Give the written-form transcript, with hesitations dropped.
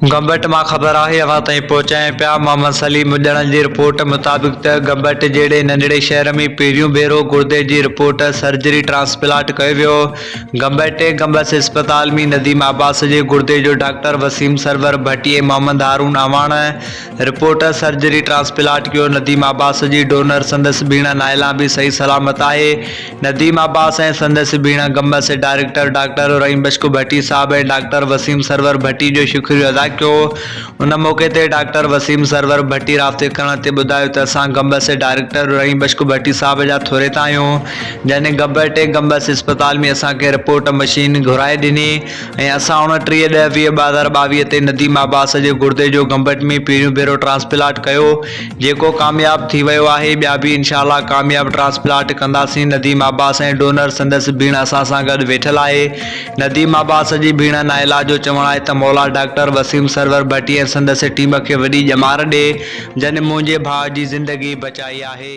गंबट मां ख़बर आहे अवां ताईं पहुचाए पिया। मोहम्मद सलीम ॼणनि जी रिपोर्ट मुताबिक़ त गंबट जहिड़े नंढड़े शहर में पहिरियों भेरो गुर्दे जी रिपोर्ट सर्जरी ट्रांसप्लांट कयो वियो। गंबस अस्पताल में नदीम अब्बास जे गुर्दे जो डॉक्टर वसीम सरवर भट्टी ऐं Mohammad Haroon Awan report surgery transplant कयो। नदीम अब्बास जी डोनर संदसि भेण नाइला भी सही सलामत आहे। नदीम अब्बास ऐं संदसि भेण गंबस डायरेक्टर डॉक्टर रहीम बख्श भट्टी साहब ऐं डॉक्टर वसीम सरवर भट्टी जो शुक्रिया अदा कयो। उन मौके ते डॉक्टर वसीम सरवर भट्टी राब्ते करण ते ॿुधायो त असां गंबस डायरेक्टर रहीम बख्श भट्टी साहब जा थोरेता आहियूं, जंहिं गंबस अस्पताल में असांखे रिपोर्ट मशीन घुराए ॾिनी ऐं असां 29/10/2022 ते नदीम अब्बास जे गुर्दे जो गंबट में पहिरियों भेरो ट्रांसप्लांट कयो, जेको कामयाब थी वियो आहे। ॿिया बि इंशाअल्लाह कामयाब ट्रांसप्लांट कंदासीं। नदीम अब्बास ऐं डोनर संदसि भेण असां सां गॾु वेठल आहे। नदीम अब्बास जी भेण नाइला जो चवणु आहे त मौला डॉक्टर वसीम सरवर भट्टी ऐं संदसि टीम खे वॾी ॼमार ॾे, जन मुंहिंजे भाउ जी ज़िंदगी बचाई आहे।